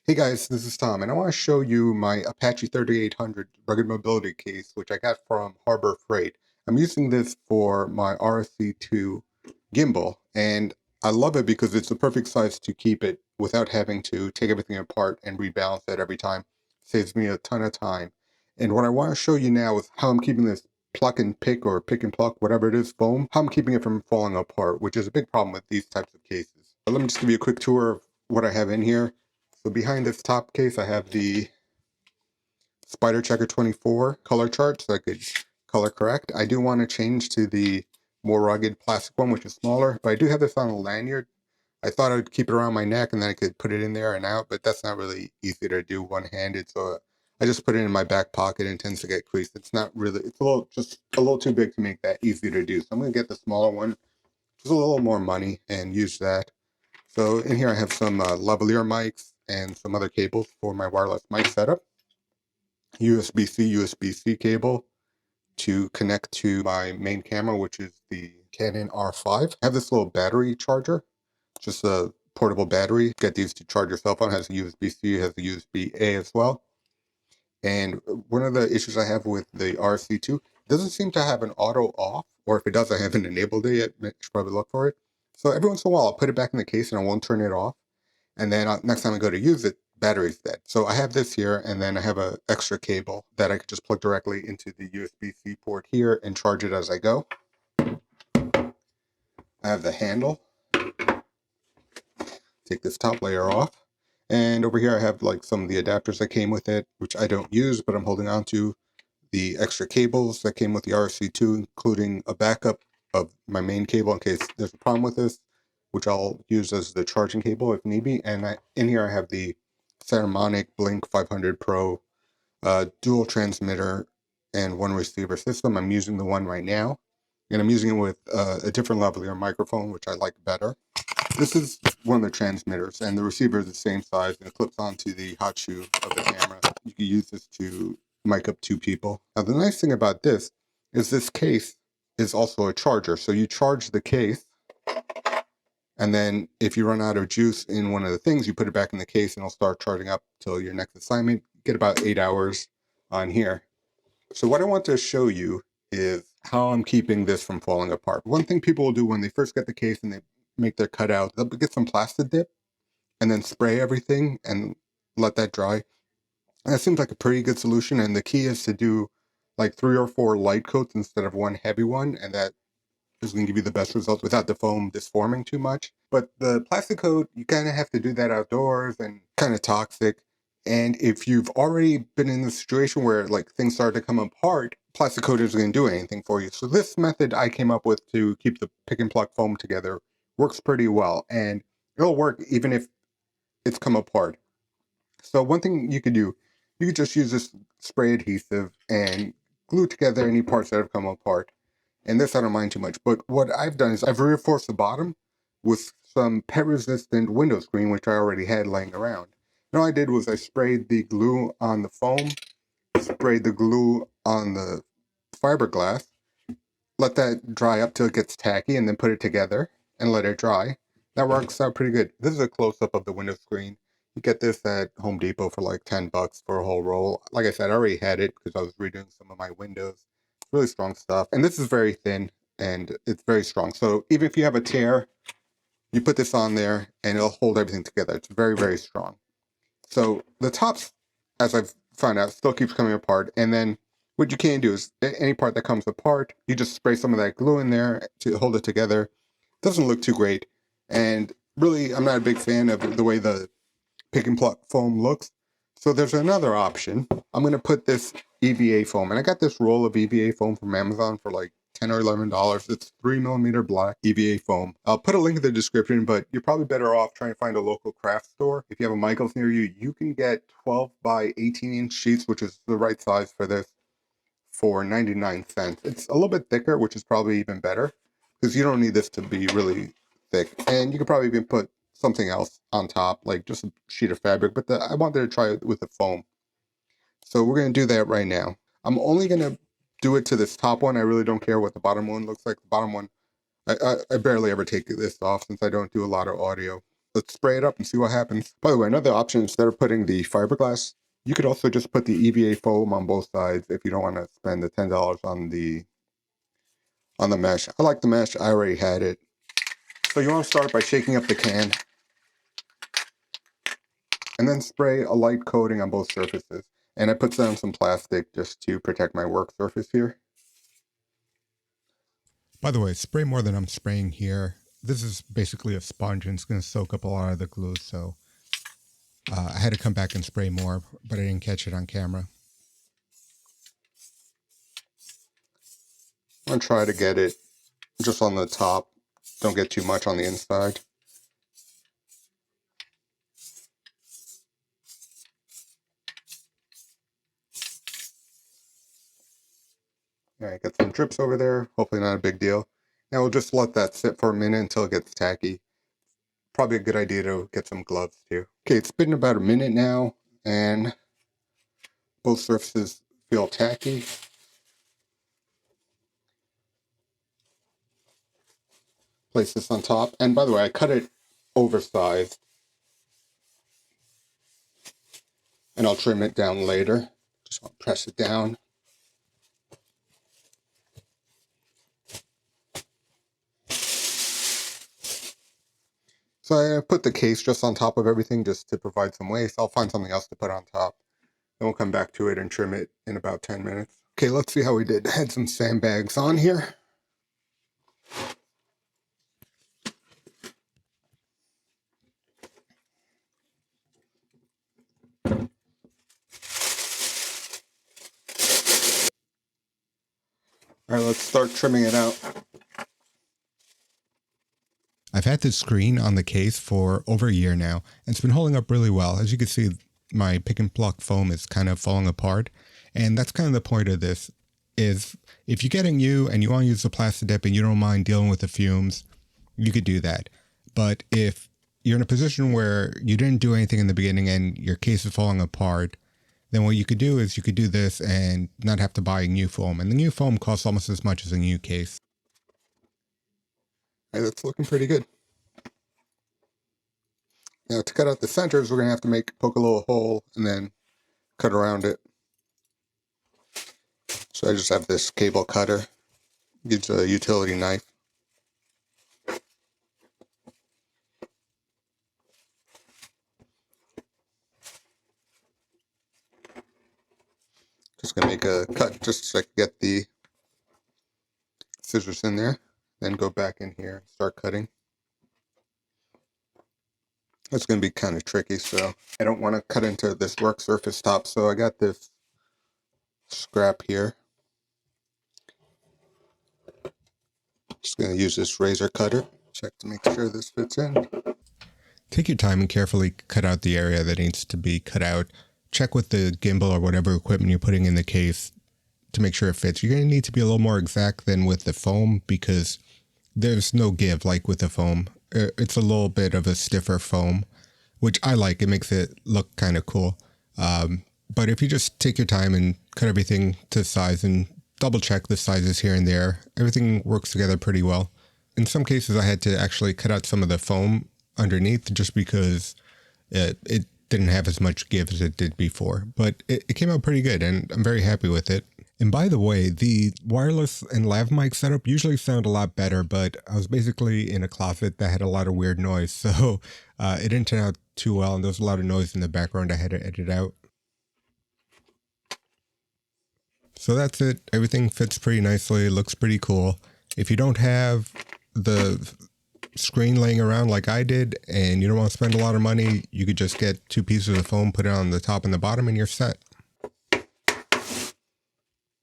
Hey guys, this is Tom, and I want to show you my Apache 3800 rugged mobility case, which I got from Harbor Freight. I'm using this for my RSC2 gimbal, and I love it because it's the perfect size to keep it without having to take everything apart and rebalance it every time. Saves me a ton of time. And what I want to show you now is how I'm keeping this pluck and pick or pick and pluck, whatever it is, foam, how I'm keeping it from falling apart, which is a big problem with these types of cases. But let me just give you a quick tour of what I have in here. So behind this top case, I have the SpyderCheckr 24 color chart, so I could color correct. I do want to change to the more rugged plastic one, which is smaller, but I do have this on a lanyard. I thought I'd keep it around my neck and then I could put it in there and out, but that's not really easy to do one-handed, so I just put it in my back pocket and it tends to get creased. It's not really, it's just a little too big to make that easy to do. So I'm going to get the smaller one, which is a little more money, and use that. So in here I have some lavalier mics and some other cables for my wireless mic setup. USB-C, USB-C cable to connect to my main camera, which is the Canon R5. I have this little battery charger, just a portable battery. Get these to charge your cell phone. It has a USB-C, it has a USB-A as well. And one of the issues I have with the RSC2, it doesn't seem to have an auto off, or if it does, I haven't enabled it yet. I should probably look for it. So every once in a while, I'll put it back in the case and I won't turn it off. And then next time I go to use it, battery's dead. So I have this here, and then I have an extra cable that I could just plug directly into the USB-C port here and charge it as I go. I have the handle. Take this top layer off. And over here I have like some of the adapters that came with it, which I don't use, but I'm holding on to. The extra cables that came with the RSC2, including a backup of my main cable in case there's a problem with this, which I'll use as the charging cable if need be. And in here I have the Saramonic Blink 500 Pro dual transmitter and one receiver system. I'm using the one right now, and I'm using it with a different lavalier microphone, which I like better. This is one of the transmitters, and the receiver is the same size, and it clips onto the hot shoe of the camera. You can use this to mic up two people. Now, the nice thing about this is this case is also a charger. So you charge the case, and then if you run out of juice in one of the things, you put it back in the case, and it'll start charging up till your next assignment. Get about 8 hours on here. So what I want to show you is how I'm keeping this from falling apart. One thing people will do when they first get the case and they make their cutout, they'll get some plastic dip and then spray everything and let that dry. And that seems like a pretty good solution, and the key is to do like 3 or 4 light coats instead of one heavy one, and that is going to give you the best results without the foam disforming too much. But the plastic coat, you kind of have to do that outdoors and kind of toxic. And if you've already been in the situation where like things start to come apart, plastic coat isn't going to do anything for you. So this method I came up with to keep the pick and pluck foam together works pretty well, and it'll work even if it's come apart. So one thing you could do, you could just use this spray adhesive and glue together any parts that have come apart. And this I don't mind too much. But what I've done is I've reinforced the bottom with some pet-resistant window screen, which I already had laying around. And all I did was I sprayed the glue on the foam, sprayed the glue on the fiberglass, let that dry up till it gets tacky, and then put it together and let it dry. That works out pretty good. This is a close-up of the window screen. You get this at Home Depot for like $10 for a whole roll. Like I said, I already had it because I was redoing some of my windows. Really strong stuff. And this is very thin and it's very strong. So even if you have a tear, you put this on there and it'll hold everything together. It's very, very strong. So the tops, as I've found out, still keeps coming apart. And then what you can do is any part that comes apart, you just spray some of that glue in there to hold it together. It doesn't look too great. And really, I'm not a big fan of the way the pick and pluck foam looks. So there's another option. I'm going to put this EVA foam, and I got this roll of EVA foam from Amazon for like $10 or $11. It's 3mm black EVA foam. I'll put a link in the description, but you're probably better off trying to find a local craft store. If you have a Michaels near you, you can get 12 by 18-inch sheets, which is the right size for this, for 99 cents. It's a little bit thicker, which is probably even better, because you don't need this to be really thick. And you could probably even put something else on top, like just a sheet of fabric, but I wanted to try it with the foam. So we're going to do that right now. I'm only going to do it to this top one. I really don't care what the bottom one looks like. The bottom one, I barely ever take this off since I don't do a lot of audio. let's spray it up and see what happens. By the way, another option, instead of putting the fiberglass, you could also just put the EVA foam on both sides if you don't want to spend the $10 on the mesh. I like the mesh, I already had it. So you want to start by shaking up the can and then spray a light coating on both surfaces. And I put down some plastic just to protect my work surface here. By the way, spray more than I'm spraying here. This is basically a sponge and it's going to soak up a lot of the glue, so I had to come back and spray more, but I didn't catch it on camera. I'm going to try to get it just on the top. Don't get too much on the inside. Alright, got some drips over there. Hopefully not a big deal. Now we'll just let that sit for a minute until it gets tacky. Probably a good idea to get some gloves too. Okay, it's been about a minute now, and both surfaces feel tacky. Place this on top, and by the way, I cut it oversized, and I'll trim it down later. Just want to press it down. So I put the case just on top of everything just to provide some waste. I'll find something else to put on top. Then we'll come back to it and trim it in about 10 minutes. Okay, let's see how we did. I had some sandbags on here. Alright, let's start trimming it out. I've had this screen on the case for over a year now, and it's been holding up really well. As you can see, my pick and pluck foam is kind of falling apart, and that's kind of the point of this, is if you're getting new and you want to use the plastic dip and you don't mind dealing with the fumes, you could do that. But if you're in a position where you didn't do anything in the beginning and your case is falling apart, then what you could do is you could do this and not have to buy new foam. And the new foam costs almost as much as a new case. All right, that's looking pretty good. Now to cut out the centers, we're going to have to poke a little hole and then cut around it. So I just have this cable cutter. It's a utility knife. Just going to make a cut just so I can get the scissors in there. Then go back in here and start cutting. It's going to be kind of tricky, so I don't want to cut into this work surface top, so I got this scrap here. Just going to use this razor cutter. Check to make sure this fits in. Take your time and carefully cut out the area that needs to be cut out. Check with the gimbal or whatever equipment you're putting in the case to make sure it fits. You're going to need to be a little more exact than with the foam because there's no give like with the foam. It's a little bit of a stiffer foam, which I like. It makes it look kind of cool. But if you just take your time and cut everything to size and double check the sizes here and there, everything works together pretty well. In some cases, I had to actually cut out some of the foam underneath just because it didn't have as much give as it did before. But it came out pretty good, and I'm very happy with it. And by the way, the wireless and lav mic setup usually sound a lot better, but I was basically in a closet that had a lot of weird noise, so it didn't turn out too well, and there was a lot of noise in the background I had to edit out. So that's it. Everything fits pretty nicely, looks pretty cool. If you don't have the screen laying around like I did, and you don't want to spend a lot of money, you could just get 2 pieces of foam, put it on the top and the bottom, and you're set.